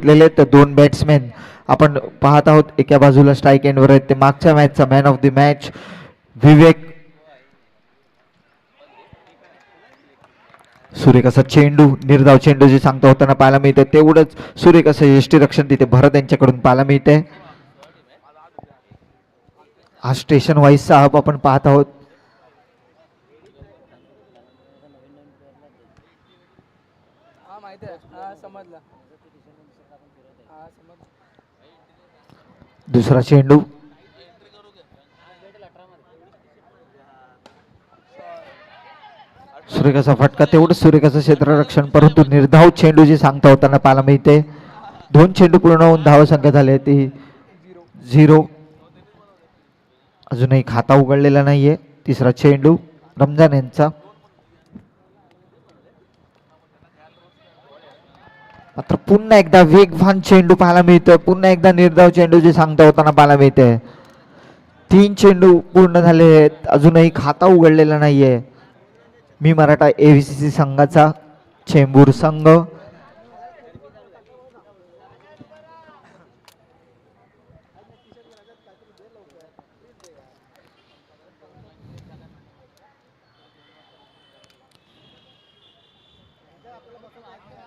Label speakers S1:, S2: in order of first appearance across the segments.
S1: घेतलेले तर दोन बॅट्समॅन आपण पाहत आहोत. एका बाजूला स्ट्राईक एंडवर आहेत ते मागच्या मॅचचा मॅन ऑफ द मॅच विवेक. सुरेख असा चेंडू, निर्धाव चेंडू जे सांगता होताना पाहायला मिळते तेवढंच सुरेख असं यष्टीरक्षण तिथे भरत यांच्याकडून पाहायला मिळते. हा स्टेशन वाईजचा हब आपण पाहत आहोत. दुसरा चेंडू, सुरेखाचा फटका, तेवढं सुरेखाचं क्षेत्ररक्षण, परंतु निर्धाव चेंडू जे सांगता होताना पाहायला मिळते. दोन चेंडू पूर्ण होऊन धाव संख्या झाली ती 0. अजूनही खाता उघडलेला नाहीये. तिसरा चेंडू रमजान यांचा. मात्र पुन्हा एकदा वेगवान चेंडू पाहायला मिळतोय. पुन्हा एकदा निर्धाव चेंडू जे सांगता होताना पाहायला मिळते. 3 चेंडू पूर्ण झाले आहेत, अजूनही खाता उघडलेला नाहीये. मी मराठा AVCC संघाचा चेंबूर संघ.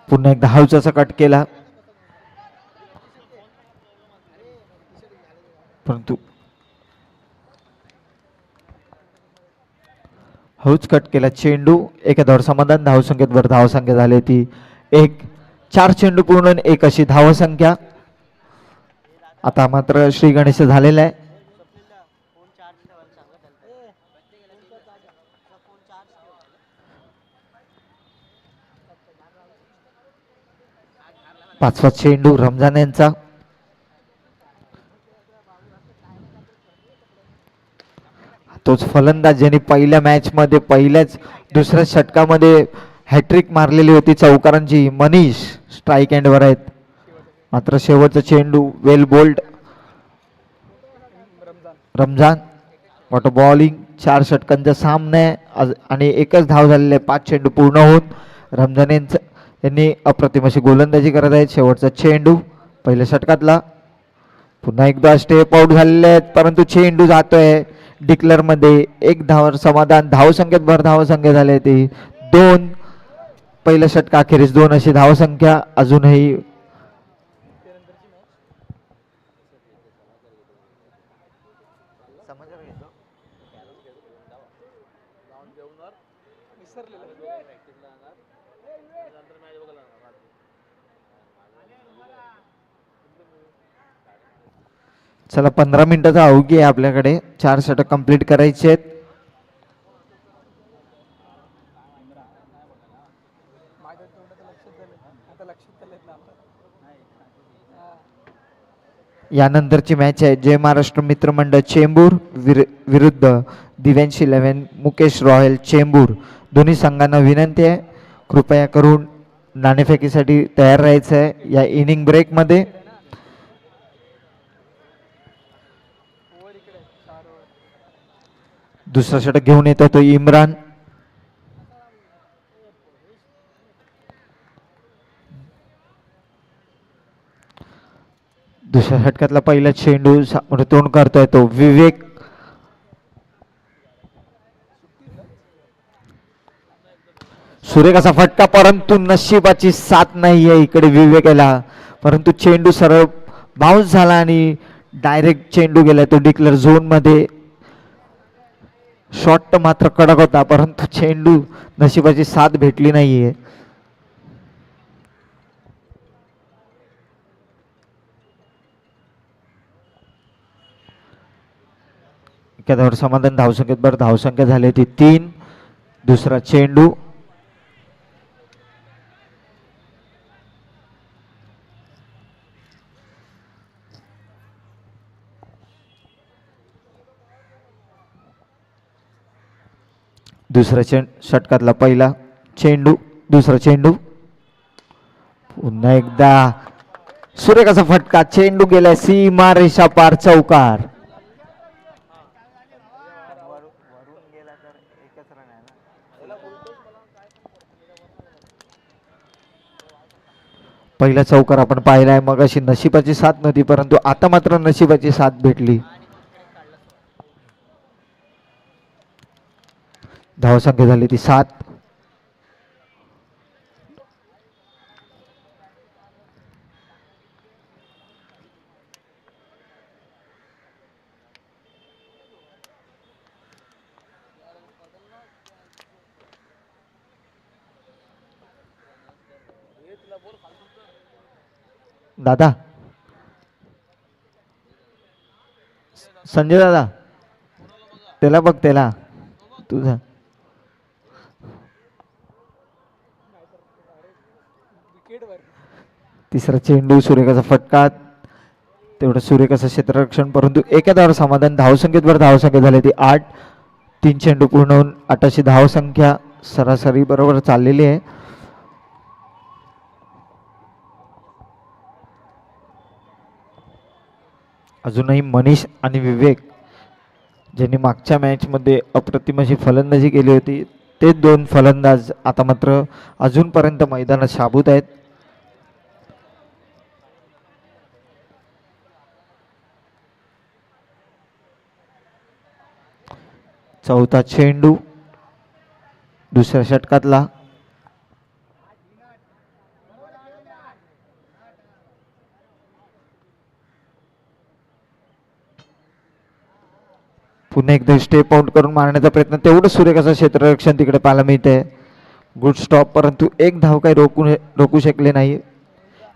S1: पुन्हा एकदा हावचा कट केला, परंतु हौच कट केला चेंडू. एका धाव समाधान. धावसंख्येत वर धावसंख्या झाली ती 1. 4 चेंडू पूर्ण 1 अशी धावसंख्या. आता मात्र श्री गणेश झालेला आहे. पाचवा चेंडू रमजान यांचा. तोच फलंदाज ज्यांनी पहिल्या मॅच मध्ये पहिल्याच दुसऱ्या षटकामध्ये हॅट्रिक मारलेली होती चौकारांची, मनीष स्ट्राईक एंडवर आहेत. मात्र शेवटचा चेंडू वेल बोल्ड रमजान. मोठं बॉलिंग. 4 षटकांचा सामना आणि एकच धाव झालेले आहे 5 चेंडू पूर्ण होऊन. रमजान यांनी अप्रतिम अशी गोलंदाजी करत आहेत. शेवटचा चेंडू पहिल्या षटकातला. पुन्हा एकदा स्टेप आउट झालेले आहेत, परंतु चेंडू जातोय डिक्लेअर मध्ये. 1 धावावर समाधान. धावसंख्येत भर धावसंख्या झाली ती 2. पहिल्या षटका अखेरीस 2 अशी धावसंख्या. अजूनही चला 15 मिनिटाचा अवघी आहे आपल्याकडे. 4 षटक कंप्लीट करायचे आहेत. यानंतरची मॅच आहे जय महाराष्ट्र मित्रमंडळ चेंबूर विरुद्ध दिव्यांश 11 मुकेश रॉयल चेंबूर. दोन्ही संघांना विनंती आहे कृपया करून नाणेफेकीसाठी तयार राहायचं आहे या इनिंग ब्रेक मध्ये. दुसरा षटक घेऊन येतो तो इम्रान. दुसऱ्या षटकातला पहिला चेंडू तोंड करतोय तो विवेक. सुरेख असा फटका, परंतु नशिबाची साथ नाहीये इकडे विवेकाला. परंतु चेंडू सरळ बाउन्स झाला आणि डायरेक्ट चेंडू गेला तो डिक्लेअर झोन मध्ये. शॉट मात्र कडक होता, परंतु चेंडू नशिबाची साथ भेटली नाहीये. एखाद्यावर समाधान. धावसंख्येत भर धावसंख्या झाली ती 3. दुसरा चेंडू दुसऱ्या षटकातला पहिला चेंडू. दुसरा चेंडू पुन्हा एकदा सुरेख असा फटका. चेंडू गेला सीमा रेषा पार चौकार. पहिला चौकार आपण पाहिलाय, मग अशी नशिबाची साथ नव्हती परंतु आता मात्र नशिबाची साथ भेटली. धावसंख्या झाली ती 7. दादा, संजय दादा, त्याला बघ, त्याला तुझा तिसरा चेंडू, सूर्यकाचा फटका, तेवढं सूर्यकाचं क्षेत्ररक्षण, परंतु एका धावावर समाधान. धावसंख्येवर धावसंख्या झाली ती 8. 3 चेंडू पूर्ण होऊन 8 अशी धावसंख्या सरासरी बरोबर चाललेली आहे. अजूनही मनीष आणि विवेक ज्यांनी मागच्या मॅचमध्ये अप्रतिम अशी फलंदाजी केली होती, ते दोन फलंदाज आता मात्र अजूनपर्यंत मैदानात शाबूत आहेत. चौथा चेंडू, दुसऱ्या षटकातला. पुन्हा एकदा स्टेप आउट करून मारण्याचा प्रयत्न, तेवढं सूर्यकाचं क्षेत्ररक्षण तिकडे पाहायला मिळतंय. गुड स्टॉप, परंतु एक धाव काही रोखू शकले नाही.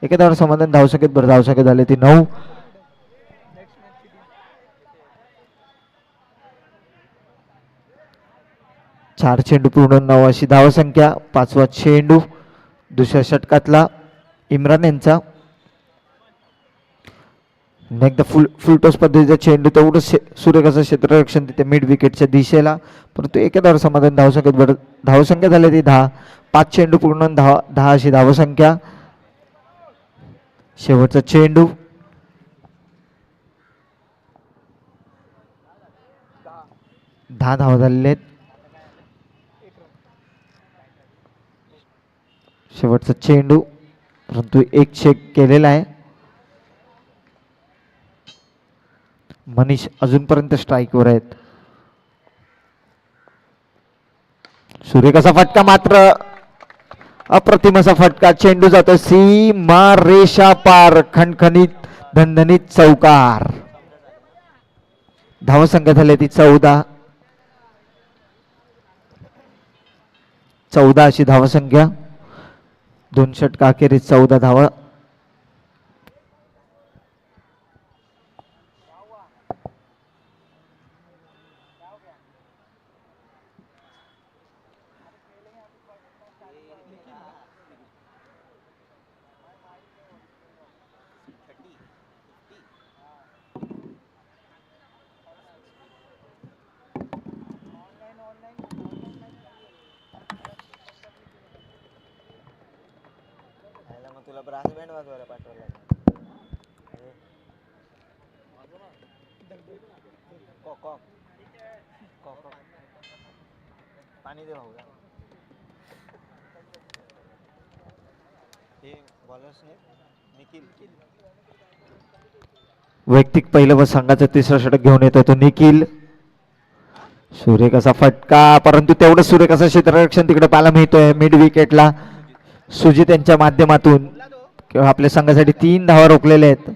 S1: एका धावावर समाधान. धावसंख्येत बरं धावसंख्या झाली ती 9. चार चेंडू पूर्ण 9 अशी धावसंख्या. पाचवा चेंडू, दुसऱ्या षटकातला इम्रान यांचा. एकदा फुलटॉस पद्धतीचा चेंडू, तेवढं सूर्यकाचं क्षेत्ररक्षण तिथे मिड विकेटच्या दिशेला, परंतु एका धावावर समाधान. धावसंख्येत बरं धावसंख्या झाली ती 10. 5 चेंडू पूर्ण 10 अशी धावसंख्या. शेवटचा चेंडू, 10 धावा झालेले आहेत. शेवटचा चेंडू, परंतु एक चेक केलेला आहे. मनीष अजूनपर्यंत स्ट्राईकवर आहेत. सूर्यकाचा फटका मात्र अप्रतिम असा फटका. चेंडू जातो सीमा रेषा पार, खणखणीत धनधनीत चौकार. धावसंख्या झाली ती 14. 14 अशी धावसंख्या. 2 षटका अखेरीस 14 धावा.
S2: तुला ब्रास बँड वाजवायला पाठवला पाणी दे भाऊ. हे बॉलर्सने निखिल
S1: वैयक्तिक पहिलं व संघाचं तिसरं षटक घेऊन येतो तो निखिल. सूर्यकाचा फटका, परंतु तेवढं सूर्यकाचं क्षेत्ररक्षण तिकडे पाहायला मिळतोय मिड विकेटला. सुजित यांच्या माध्यमातून किंवा आपल्या संघासाठी 3 धावा रोखलेल्या आहेत.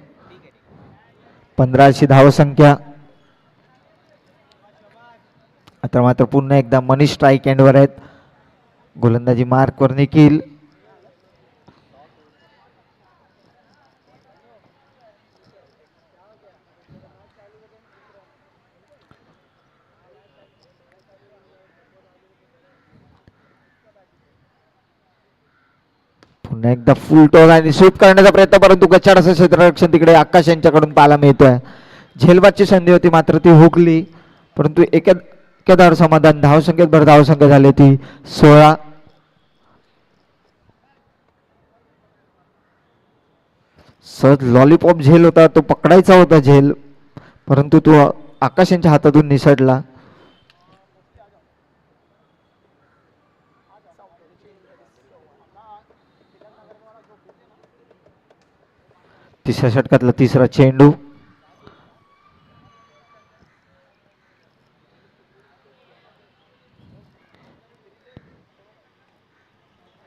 S1: 15 अशी धावसंख्या. आता मात्र पुन्हा एकदा मनीष स्ट्राईक एंडवर आहेत. गोलंदाजी मार्कवर निखिल. पुन्हा एकदा फुल टॉस आणि स्वीप करण्याचा प्रयत्न, परंतु गच्चाड असं क्षेत्ररक्षण तिकडे आकाश यांच्याकडून पाहायला मिळतोय. झेलबादची संधी होती मात्र ती हुकली, परंतु एका धावावर समाधान. धावसंख्येत भर धावसंख्या झाली ती 16. सहज लॉलीपॉप झेल होता, तो पकडायचा होता झेल, परंतु तो आकाश यांच्या हातातून निसटला. तिसऱ्या षटकातला तिसरा चेंडू.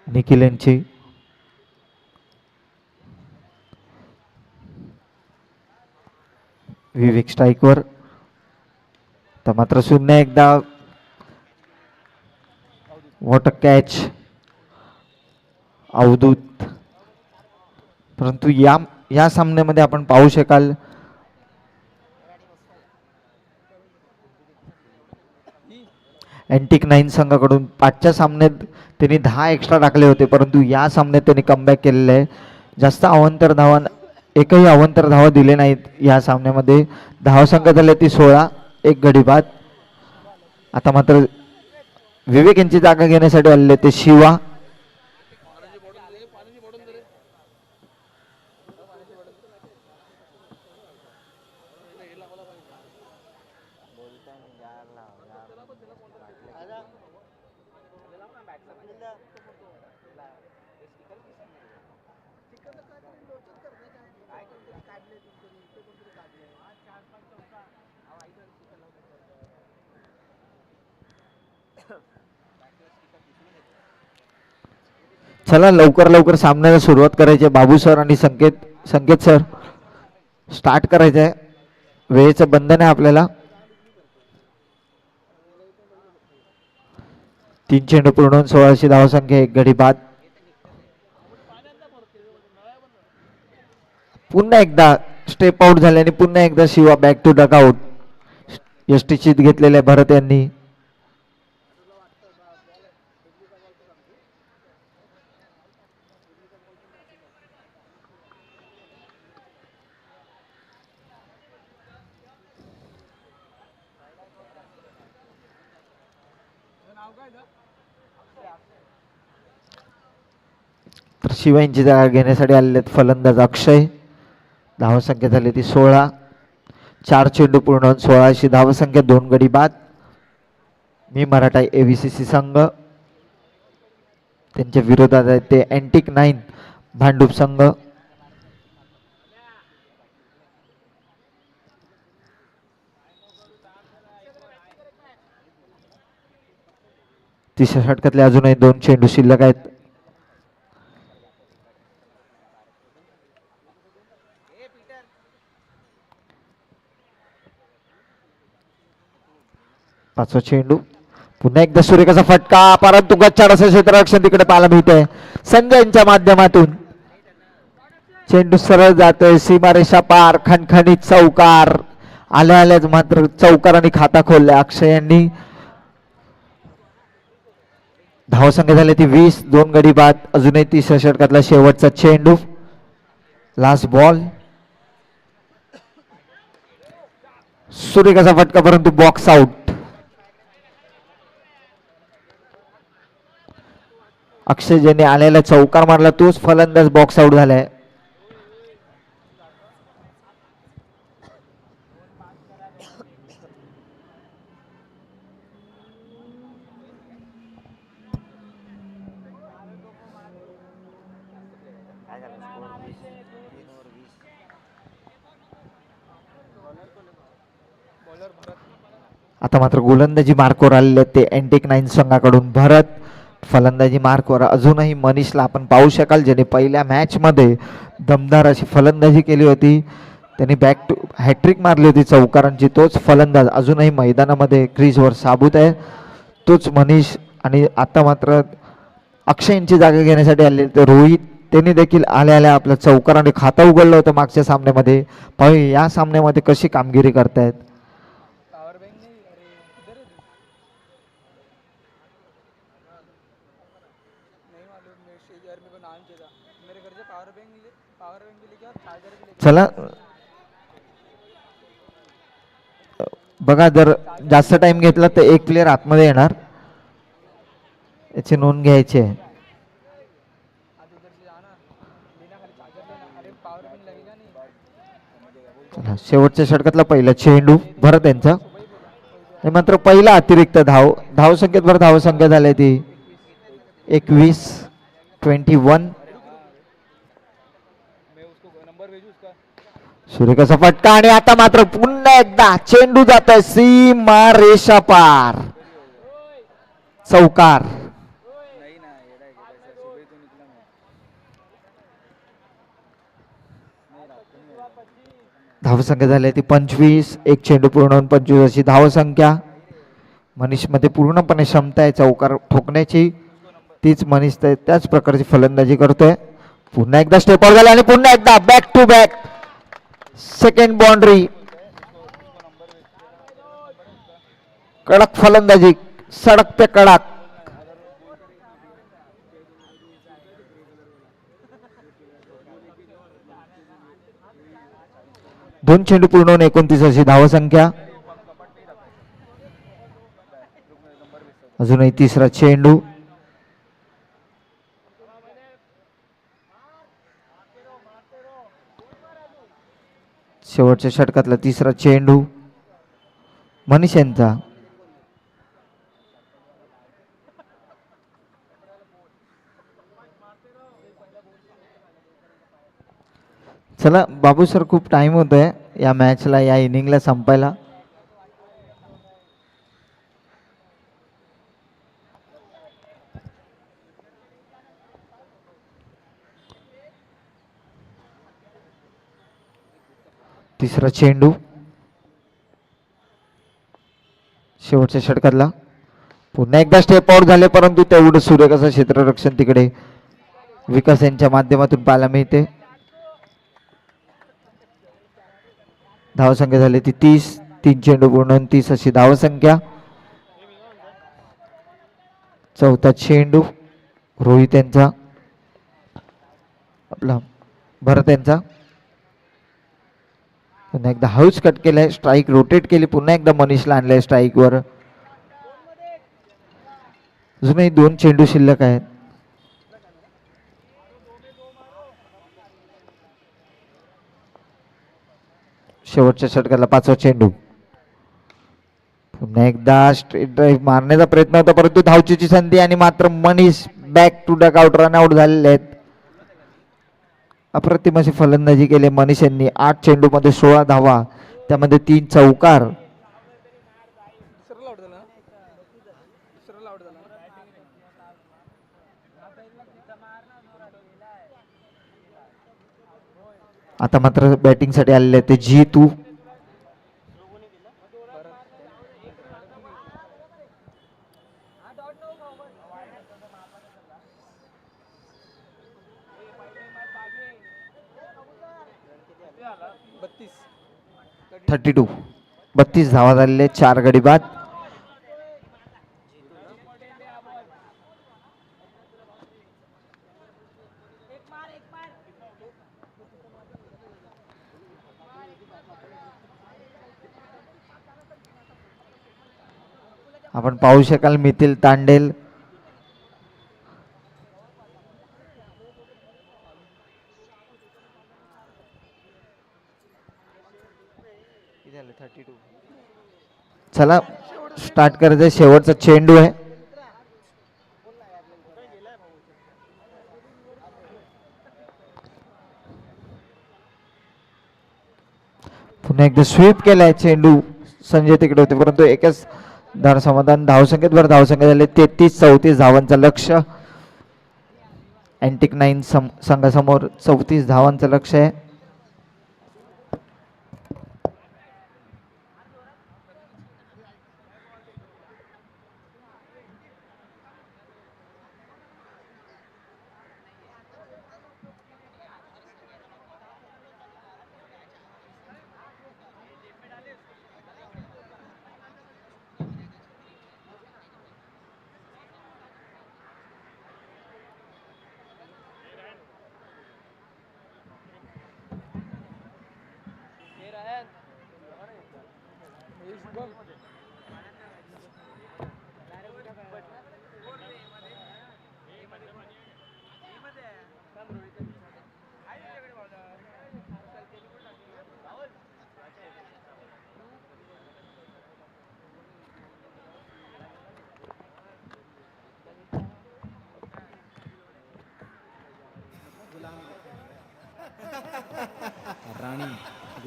S1: निखिल यांची विवेक स्ट्राईकवर. तर मात्र पुन्हा एकदा वॉट अ कॅच अवधूत. परंतु या सामन्यामध्ये आपण पाहू शकाल अँटिक 9 संघाकडून 5च्या सामन्यात त्यांनी 10 एक्स्ट्रा टाकले होते, परंतु या सामन्यात त्यांनी कमबॅक केलेलं आहे. जास्त अवांतर धावा, एकही अवांतर धावा दिले नाहीत या सामन्यामध्ये. धावा संख्या झाली ती 16, एक गडी बाद. आता मात्र विवेक यांची जागा घेण्यासाठी आलेले ते शिवा. चला लवकर लवकर सामन्याला सुरुवात करायची आहे. बाबू सर आणि संकेत सर स्टार्ट करायचं आहे. वेळेचं बंधन आहे आपल्याला. 3 चेंडू पूर्ण होऊन 16ची धावसंख्या, एक गडी बाद. पुन्हा एकदा स्टेप आउट झाले आणि पुन्हा एकदा Shiva back to duck out. यष्टी चित घेतलेले भरत यांनी. तर शिवा यांची जागा घेण्यासाठी आलेले आहेत फलंदाज अक्षय. धावसंख्या झाली ती 16. 4 चेंडू पूर्ण होऊन 16ची धावसंख्या, 2 गडी बाद. मी मराठा ABCC संघ, त्यांच्या विरोधात आहे ते अँटिक 9 भांडूप संघ. तिसऱ्या षटकातले अजूनही 2 चेंडू शिल्लक आहेत. पाचवा चेंडू. पुन्हा एकदा सुरेखाचा फटका, परंतु गच्चाड असं क्षेत्ररक्षण तिकडे पाहायला मिळतंय संजयच्या माध्यमातून. चेंडू सरळ जातोय सीमारेषा पार, खणखणीत चौकार. आल्या आल्याच मात्र चौकारांनी खाता खोलल्या अक्षय यांनी. धावसंख्या झाली ती 20, 2 गडी बाद. अजूनही तिसऱ्या षटकातला शेवटचा चेंडू, लास्ट बॉल. सुरेखाचा फटका परंतु बॉक्स आउट. अक्षय ज्याने आलेला चौकार मारला तोच फलंदाज बॉक्स आउट झालाय. आता मात्र गोलंदाजी मार्कवर आलेले ते अँटिक 9 संघाकडून भरत. फलंदाजी मार्कवर अजूनही मनीषला आपण पाहू शकाल, ज्याने पहिल्या मॅच मध्ये दमदार अशी फलंदाजी केली होती. त्यांनी बॅक टू हॅट्रिक मारली होती चौकारांची. तोच फलंदाज अजूनही मैदानामध्ये क्रीजवर साबूत आहे, तोच मनीष. आणि आता मात्र अक्षय यांची जागा घेण्यासाठी आले ते रोहित. त्यांनी देखील आल्या आल्या आपल्या चौकाराने खातं उघडलं होतं मागच्या सामन्यामध्ये. पाहूया या सामन्यामध्ये कशी कामगिरी करतायत. चला बघा, जर जास्त टाइम घेतला तर एक प्लेयर आतमध्ये येणार, याची नोंद घ्यायची आहे. शेवटच्या षटकातला पहिला चेंडू भरत यांचा. हे मात्र पहिला अतिरिक्त धावसंख्येत भर धावसंख्या झाली ती 21. सूर्यकाचा फटका आणि आता मात्र पुन्हा एकदा चेंडू जात आहे सीमा रेषा पार. चौकार.
S2: नाही ना येडा आहे का त्याचा सुबह तो निकला मैं नहीं रात को नहीं होगा.
S1: धावसंख्या झाली ती 25. एक चेंडू पूर्ण होऊन 25 अशी धावसंख्या. मनीष मध्ये पूर्णपणे क्षमता आहे चौकार ठोकण्याची. तीच मनीष त्याच प्रकारची फलंदाजी करतोय. पुन्हा एकदा स्टेपआउट झाला आणि पुन्हा एकदा back to back second boundary. कडक फलंदाजी सडक पे कडक. दोन चेंडू पूर्ण होऊन 29 अशी धावसंख्या. अजूनही तिसरा चेंडू. शेवटच्या षटकातला तिसरा चेंडू मनीष यांचा. चला बाबू सर खूप टाइम होतोय या मॅचला या इनिंगला संपायला. तिसरा चेंडू शेवटच्या षटकातला. पुन्हा एकदा स्टेप आउट झाले परंतु तेवढं सूर्यकाचं क्षेत्ररक्षण तिकडे विकास यांच्या माध्यमातून पाहायला मिळते. धावसंख्या झाली ती 30. 3 चेंडू पूर्ण 30 अशी धावसंख्या. चौथा चेंडू रोहित यांचा आपला भरत यांचा. पुन्हा एकदा हाऊस कट केलाय. स्ट्राईक रोटेट केली. पुन्हा एकदा मनीषला आणलंय स्ट्राईक वर. अजूनही 2 चेंडू शिल्लक आहेत. शेवटच्या षटकाला 5वा चेंडू. पुन्हा एकदा स्ट्रेट ड्राईव्ह मारण्याचा प्रयत्न होता परंतु धावचीची संधी आणि मात्र Manish back to duck out run out झालेले आहेत. अप्रतिम अशी फलंदाजी केली मनीष यांनी. 8 चेंडू मध्ये 16 धावा त्यामध्ये 3 चौकार. आता मात्र बॅटिंग साठी आलेले ते जीतू. थर्टी 32 धावा झालेले. 4 गडी बाद. आपण पाहू शकाल मिथिल तांडेल चला स्टार्ट करायचं. शेवटचा चेंडू आहे. पुन्हा एकदा स्वीप केलाय चेंडू. संजय तिकडे होते परंतु एकच धाव समाधान. धावसंख्येत भर धावसंख्या झाले 33-34 धावांचं लक्ष. अँटिक 9 संघासमोर 34 धावांचं लक्ष आहे.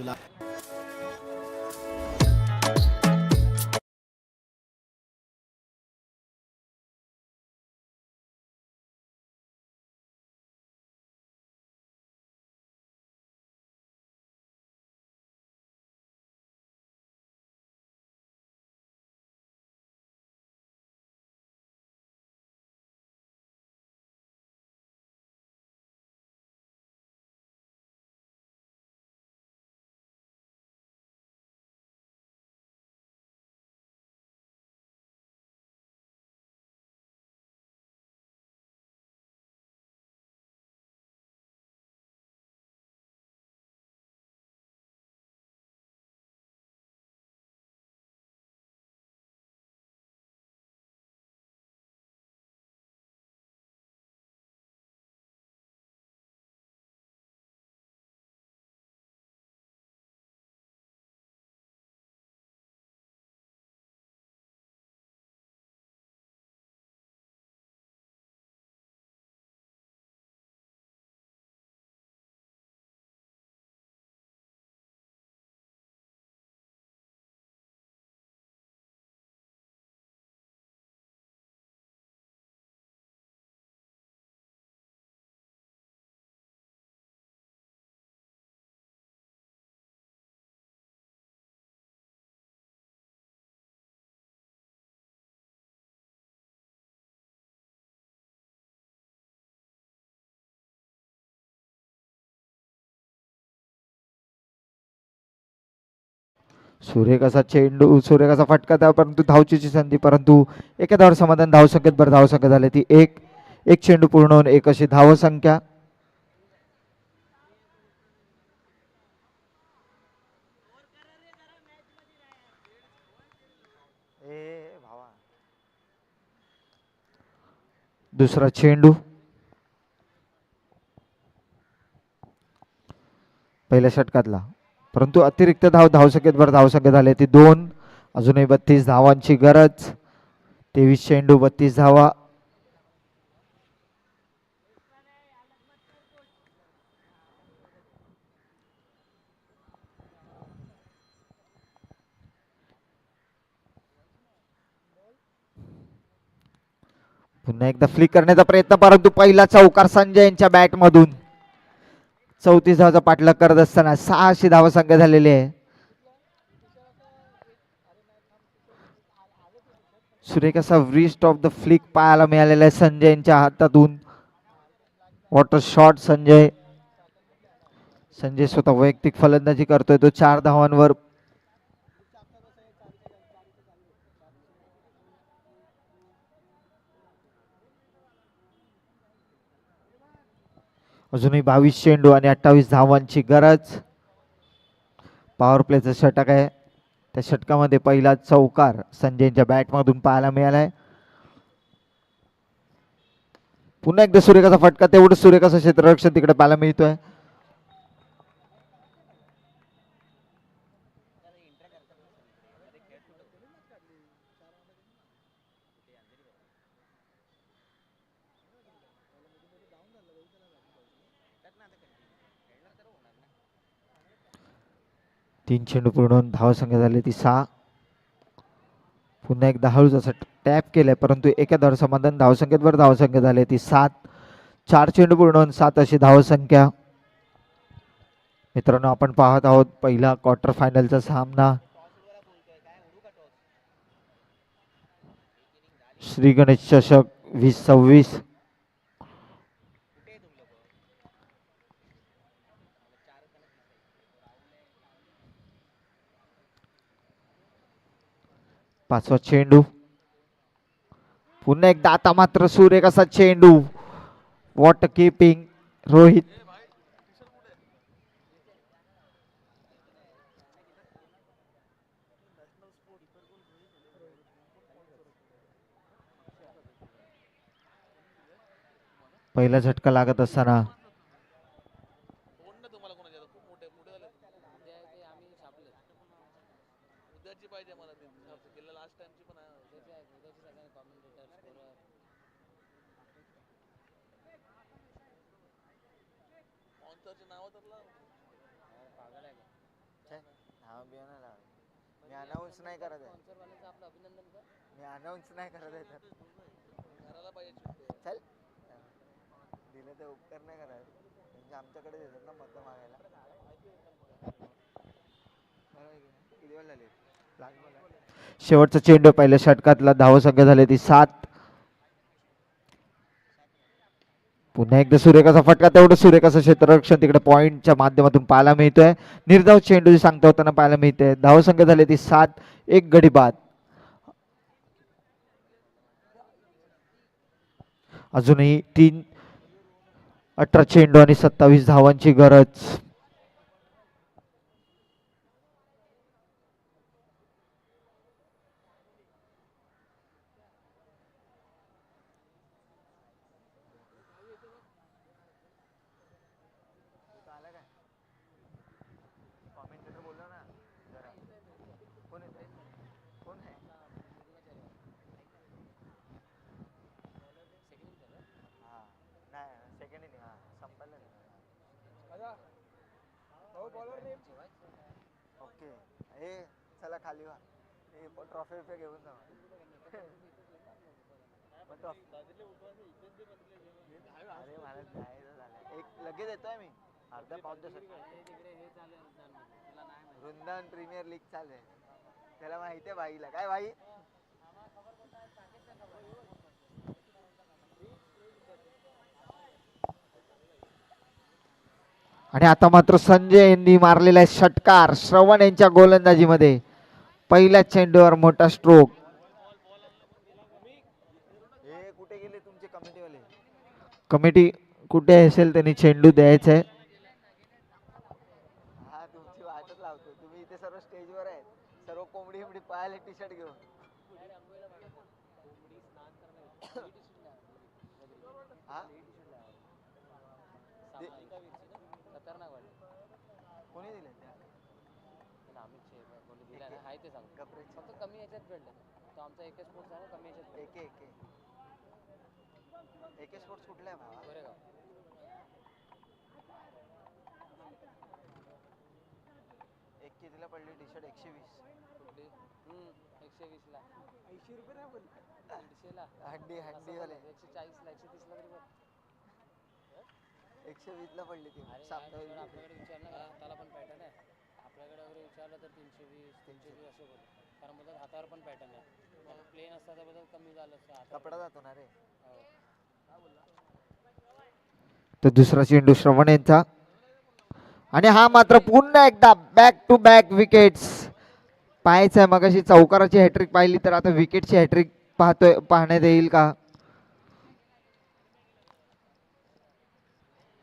S3: गुलाब
S1: सूर्यकाचा चेंडू, सूर्यकाचा फटका त्या परंतु धावचीची संधी, परंतु एका धावर समाधान. धावसंख्येत बरं धावसंख्या झाली ती एक. एक चेंडू पूर्ण होऊन एक अशी धावसंख्या.
S2: ए भावा
S1: दुसरा चेंडू पहिल्या षटकातला, परंतु अतिरिक्त धावसंख्येत बरं धावसंख्या झाली ती दोन. अजूनही 32 धावांची गरज. 23 चेंडू 32 धावा. पुन्हा एकदा फ्लिक करण्याचा प्रयत्न, परंतु पहिला चौकार संजय यांच्या बॅट मधून. 34 धावाचा पाठलाग करत असताना 6 अशी धावसंख्या झालेली आहे. सुरेख असा व्रिस्ट ऑफ द फ्लिक पाहायला मिळालेला आहे संजय यांच्या हातातून. Water shot Sanjay. संजय स्वतः वैयक्तिक फलंदाजी करतोय तो 4 धावांवर. अजूनही 22 चेंडू आणि 28 धावांची गरज. पॉवर प्लेचं षटक आहे. त्या षटकामध्ये पहिला चौकार संजयच्या बॅट मधून पाहायला मिळालाय. पुन्हा एकदा सूर्यकाचा फटका, तेवढं सूर्यकाचं क्षेत्ररक्षण तिकडे पाहायला मिळतोय. तीन चेंडू पूर्ण होऊन धावसंख्या झाली ती 6. पुन्हा एकदा हळूच असं टॅप केलंय, परंतु एका धाव समाधान. धावसंख्येत बरं धावसंख्या झाली ती 7. 4 चेंडू पूर्ण होऊन 7 अशी धावसंख्या. मित्रांनो, आपण पाहत आहोत पहिला क्वार्टर फायनलचा सामना. श्री गणेश चषक 2026. पाचवा चेंडू. पुन्हा एकदा आता मात्र सूर्य कसा चेंडू. What keeping Rohit. पहिला झटका लागत असताना
S2: नाव बिव नाही लावायचं. मी अनाऊन्स नाही करत आहे. मी अनाऊन्स नाही करत आहे तर चल दिलं ते उपकार नाही करायचं. म्हणजे आमच्याकडे देतात ना मतं मागायला. किती वेळ झाले?
S1: शेवटचा चेंडू पहिल्या षटकातला धावसंख्या झाली ती 7. पुन्हा एकदा सुरेखाचा फटका, तेवढं सुरेखाचं क्षेत्ररक्षण तिकडे पॉइंटच्या माध्यमातून पाहायला मिळतोय. निर्धाव चेंडू सांगता होताना पाहायला मिळते. धावसंख्या झाली ती 7. एक गडी बाद. अजूनही 18 चेंडू आणि 27 धावांची गरज.
S2: आला काय कॉमेंटेटर बोललो ना जरा. कोण येते? कोण आहे? हां नाही सेकंड इनिंग. हां संपलं नाही. ओके. हे चला खाली व्हा. हे ट्रॉफी विफे घेऊन जा. अरे मला जायचं झालं. एक लगेच येतोय मी अर्ध्या पाऊण तासात. वृंदावन प्रीमियर लीग चालू आहे. त्याला माहिती आहे भाईला. काय भाई?
S1: आणि आता मात्र संजय यांनी मारलेला आहे षटकार श्रवण यांच्या गोलंदाजीमध्ये. पहिल्या चेंडूवर मोठा स्ट्रोक.
S2: हे कुठे गेले तुमचे कमिटीवाले?
S1: कमिटी कुठे असेल त्यांनी चेंडू द्यायचा आहे.
S2: हा तुमची वाटच लावतो. तुम्ही इथे सर्व स्टेजवर आहे. सर्व कोंबडी बिंबडी पाहायला टी शर्ट घेऊन. हा कोणी दिले त्या? फक्त कमी याच्यात भेटलं. तो आमचा एके स्पोर्ट्स आहे ना, कमी याच्यात एके स्पोर्ट्स कुठला आहे भावा? गोरेगाव. एक कितीला पडली टी शर्ट? 120. कुठली? 120 ला. 80 रुपये नाही बोल. 150 ला. हंडी वाले 140 ला 130 ला तरी बघ. 120 ला पडली ती. आपल्याकडे विचारलं का त्याला पण पॅटर्न आहे. आपल्याकडे वगैरे विचारलं तर 320 320 असे बोल. कारण बोलतात हातावर पण पॅटर्न आहे. प्लेन असतात त्याबद्दल कमी झालं असतं. कपडा जातो ना रे.
S1: तर दुसरा चेंडू श्रवण यांचा. आणि हा मात्र पुन्हा एकदा बॅक टू बॅक विकेट्स. पाहायचं आहे मगाशी चौकाराची हॅट्रिक पाहिली तर आता विकेटची हॅट्रिक पाहण्यात येईल का?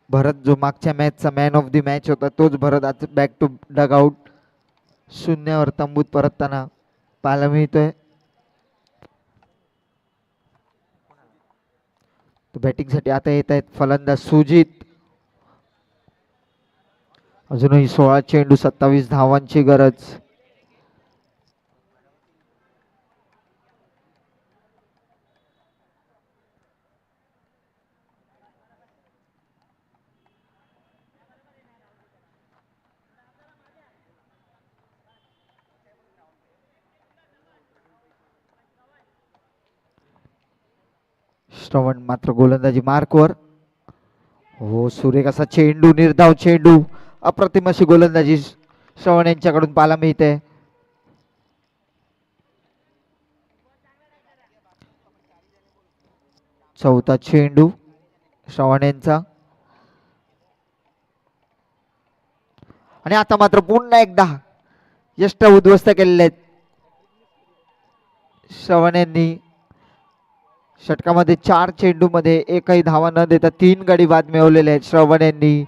S1: भरत जो मागच्या मॅचचा मॅन ऑफ द मॅच होता तोच भरत आज बॅक टू डग आउट शून्यावर तंबूत परतताना पाहायला मिळतोय. बॅटिंगसाठी आता येत आहेत फलंदाज सुजित. अजूनही 16 चेंडू 27 धावांची गरज. श्रवण मात्र गोलंदाजी मार्कवर. हो सुरेख असा चेंडू, निर्धाव चेंडू, अप्रतिम अशी गोलंदाजी श्रवण यांच्याकडून पाहायला मिळते. चौथा चेंडू श्रवण यांचा. आणि आता मात्र पुन्हा एकदा यष्ट उद्ध्वस्त केलेले आहेत श्रवण यांनी. षटकामध्ये 4 चेंडू मध्ये एकही धावा न देता 3 गडी बाद मिळवलेले आहेत श्रवण यांनी.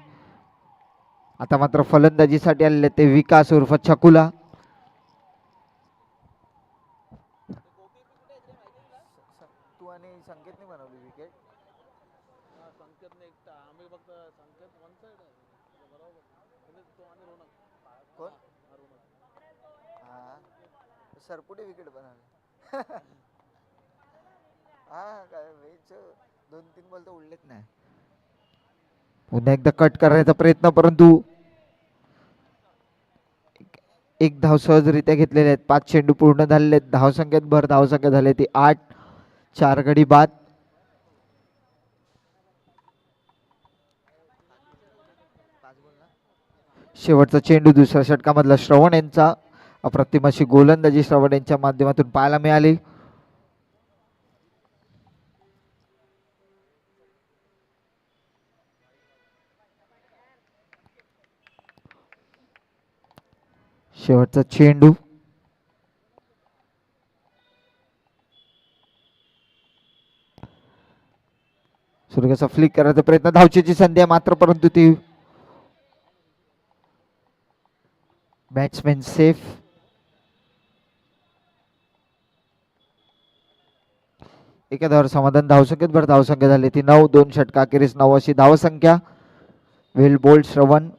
S1: आता मात्र फलंदाजीसाठी आलेले ते विकास उर्फ छकुला.
S2: तू आणि संकेतने बनवली विकेट. कोण? हा सरपुटे विकेट बनवली. हा काय 2-3 बॉल तर उडलेच नाही.
S1: पुन्हा एकदा कट करण्याचा प्रयत्न परंतु एक धाव सहजरित्या घेतलेले आहेत. 5 चेंडू पूर्ण झालेले आहेत. धावसंख्येत भर, धावसंख्या झाली ती 8. 4 गडी बाद. शेवटचा चेंडू दुसऱ्या षटकामधला श्रवण यांचा. अप्रतिम अशी गोलंदाजी श्रवण यांच्या माध्यमातून पाहायला मिळाली. शेवटचा चेंडू सुरेखाचा फ्लिक करायचा प्रयत्न, धावचीची संधी आहे मात्र, परंतु ती बॅट्समॅन सेफ. एका धावावर समाधान. धावसंख्येत भर, धावसंख्या झाली ती 9. 2 षटका अखेरीस 9 अशी धावसंख्या. वेल बोल्ड श्रवण.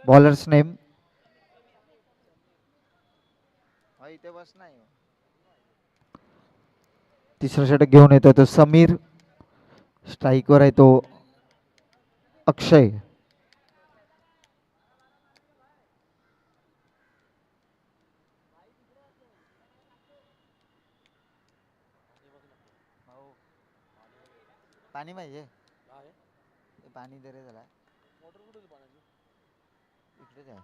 S1: बॉलर्स नेम
S2: इथे बस नाही.
S1: तिसरा षटक घेऊन येतो तो समीर. स्ट्राईकवर आहे तो अक्षय.
S2: पाणी पाहिजे. पाणी दे रे झाला. इकडेच आहे.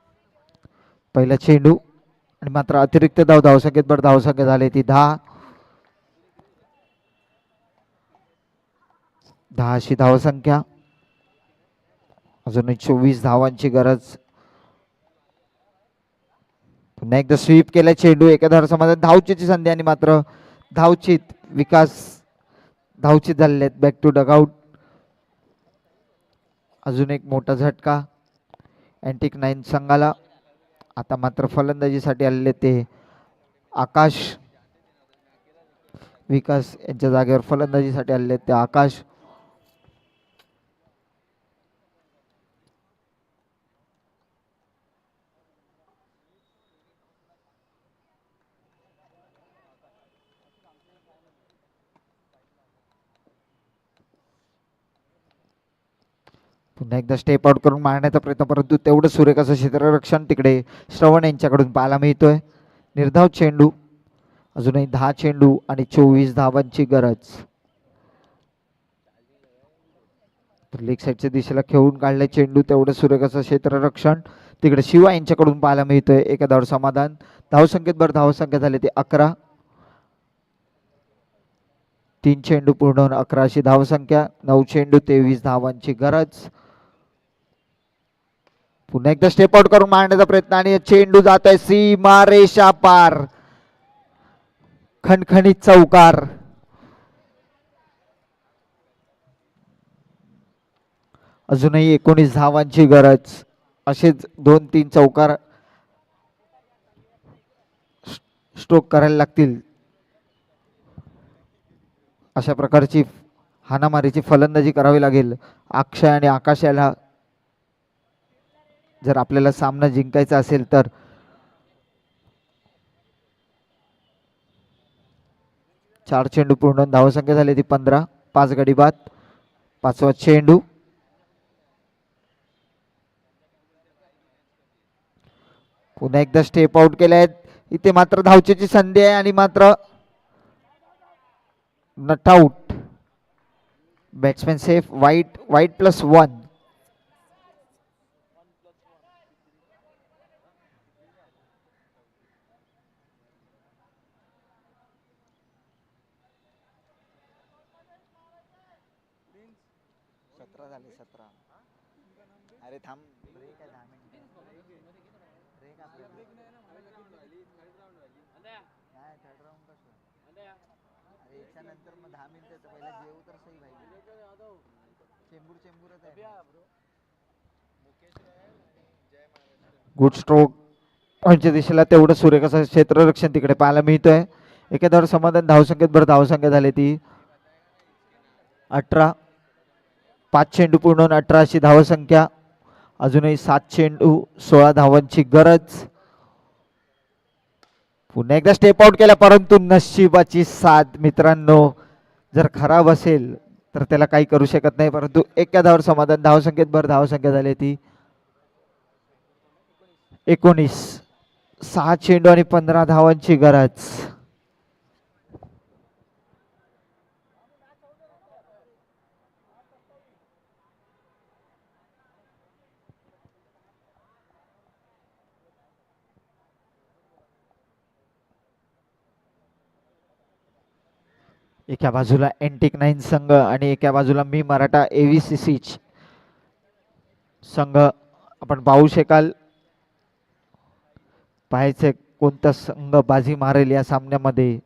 S1: पहिला चेंडू आणि मात्र अतिरिक्त धाव. धावसंख्येत भर, धावसंख्या झाली ती 10. 10 अशी धावसंख्या. अजूनही 24 धावांची गरज. पुन्हा एकदा स्वीप केला चेंडू. एका धाव समाधान. धावचीची संधी आणि मात्र धावचीत. विकास धावचीत झालेले आहेत. Back to dugout. अजून एक मोठा झटका अँटिक 9 संघाला. आता मात्र फलंदाजीसाठी आलेले ते आकाश. विकास यांच्या जागेवर फलंदाजीसाठी आलेले ते आकाश. पुन्हा एकदा स्टेप आउट करून मारण्याचा प्रयत्न, परंतु तेवढं सुरेखाचं क्षेत्ररक्षण तिकडे श्रवण यांच्याकडून पाहायला मिळतोय. निर्धाव चेंडू. अजूनही 10 चेंडू आणि 24 धावांची गरज. लेग साईडच्या दिशेला खेळून काढलाय चेंडू. तेवढं सुरेखाचं क्षेत्ररक्षण तिकडे शिवा यांच्याकडून पाहायला मिळतोय. एका धाव समाधान. धावसंख्येत भर, धावसंख्या झाली ते 11. 3 चेंडू पूर्ण होऊन 11 अशी धावसंख्या. 9 चेंडू 23 धावांची गरज. पुन्हा एकदा स्टेप आउट करून मारण्याचा प्रयत्न आणि चेंडू जात आहे सीमा रेषा पार. खणखणीत चौकार. अजूनही 19 धावांची गरज. असेच 2-3 चौकार स्ट्रोक करायला लागतील. अशा प्रकारची हाणामारीची फलंदाजी करावी लागेल अक्षय आणि आकाश याला, जर आपल्याला सामना जिंकायचा असेल तर. चार चेंडू पूर्ण, धावसंख्या झाली ती 15. 5 गडी बाद. 5वा चेंडू. पुन्हा एकदा स्टेप आउट केले आहेत. इथे मात्र धावचीची संधी आहे आणि मात्र नट आउट. Batsman safe. वाईट +1.
S2: झाले 17. अरे थांब, ब्रेक आहे 10 मिनिट. ब्रेक आपल्याला नाही, थर्ड राऊंड कसं. अरे याच्या नंतर मग 10 मिनिटाचं पहिला जेवू तर सही भाई. चेंबूरच आहे.
S1: Good stroke. पॉईंटच्या दिशेला तेवढं सुरेखाचं क्षेत्ररक्षण तिकडे पाहायला मिळतोय. एका धावावर समाधान. धावसंख्येत भर धावसंख्या झाली ती 18. 5 चेंडू पूर्ण होऊन 18 अशी धावसंख्या. अजूनही 7 चेंडू 16 धावांची गरज. पुन्हा एकदा स्टेप आउट केला परंतु नशिबाची साथ मित्रांनो जर खराब असेल तर त्याला काही करू शकत नाही. परंतु एका धावावर समाधान. धावसंख्येत भर धावसंख्या झाली ती 19. 6 चेंडू आणि 15 धावांची गरज. एका बाजूला एंटिक 9 संघ आणि एका बाजूला मी मराठा AVCC संघ. आपण पाहू शकाल पाहायचे कोणता संघ बाजी मारेल या सामन्यामध्ये.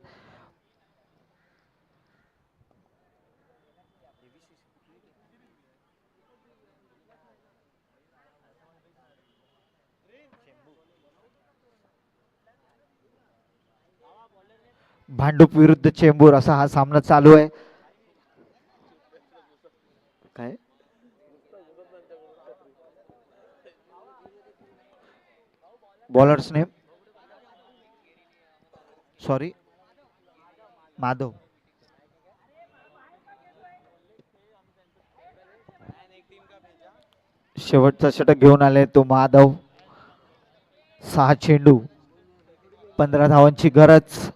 S1: भांडूप विरुद्ध चेंबूर असा हा सामना चालू आहे. काय बॉलर्स नेम सॉरी माधव. शेवटचा षटक घेऊन आले तो माधव. 6 चेंडू 15 धावांची गरज.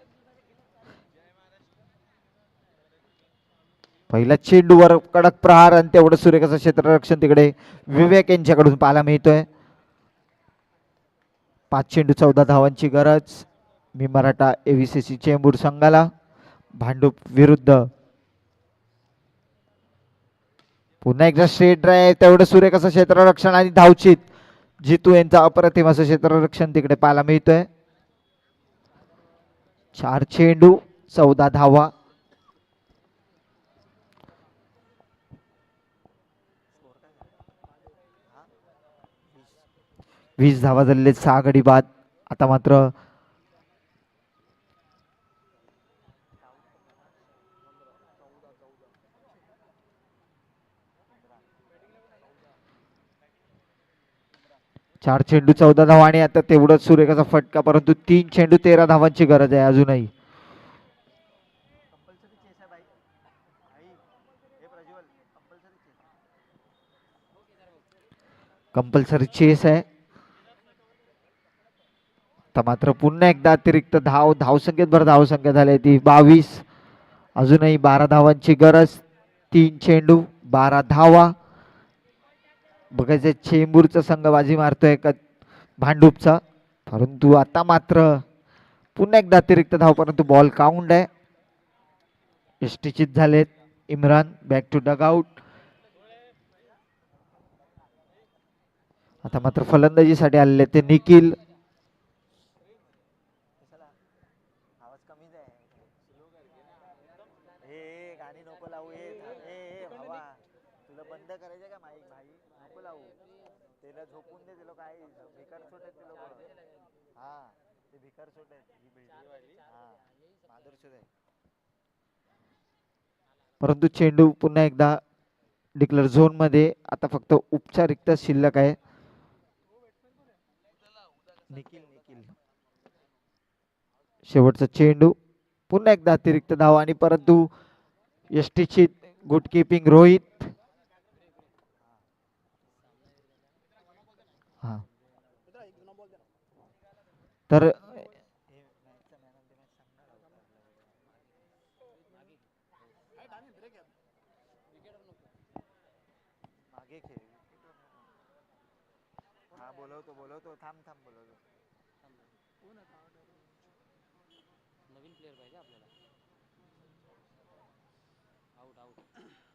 S1: पहिल्या चेंडूवर कडक प्रहार आणि तेवढं सुरेखाचं क्षेत्ररक्षण तिकडे विवेक यांच्याकडून पाहायला मिळतोय. 5 चेंडू 14 धावांची गरज. मी मराठा AVCC चेंबूर संघाला. भांडूप विरुद्ध पुन्हा एकदा स्ट्रेट ड्राईव्ह तेवढं सुरेखाचं क्षेत्ररक्षण आणि धावचित. जितू यांचा अप्रतिम असं क्षेत्ररक्षण तिकडे पाहायला मिळतोय. 4 चेंडू 14 धावा. 20 धावा झालेले 6 गडी बाद. आता मात्र चार चेंडू 14 धावा आणि आता तेवढंच सुरेखाचा फटका. परंतु 3 चेंडू 13 धावांची गरज आहे अजूनही. कंपल्सरी चेस आहे. आता मात्र पुन्हा एकदा अतिरिक्त धावसंख्येत भर धावसंख्या झाली ती 22. अजूनही 12 धावांची गरज. 3 चेंडू 12 धावा. बघायचं चेंबूरचा संघ बाजी मारतोय का भांडूपचा. परंतु आता मात्र पुन्हा एकदा अतिरिक्त धाव परंतु बॉल काउंट आहे. यष्टीचित झालेत. Imran back to dugout. आता मात्र फलंदाजीसाठी आलेले ते निखिल. परंतु चेंडू पुन्हा एकदा डिक्लेअर झोन मध्ये. आता फक्त उपचारिकता शिल्लक आहे. निखिल शेवटचा चेंडू. पुन्हा एकदा अतिरिक्त धाव आणि परंतु यष्टीची गुड किपिंग रोहित. हा तर बोलवतो थांब बोलवतो.
S3: नवीन प्लेअर पाहिजे आपल्याला. आउट